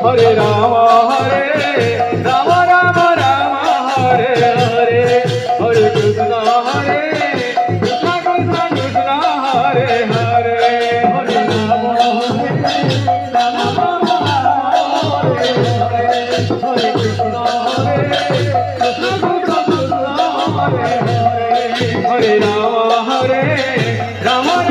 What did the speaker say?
Hare Rama Rama Rama Hare Hare Hare Krishna Krishna Krishna Hare Hare Hare Rama Rama Hare Hare Hare Krishna Krishna Krishna Hare Hare Hare Rama Rama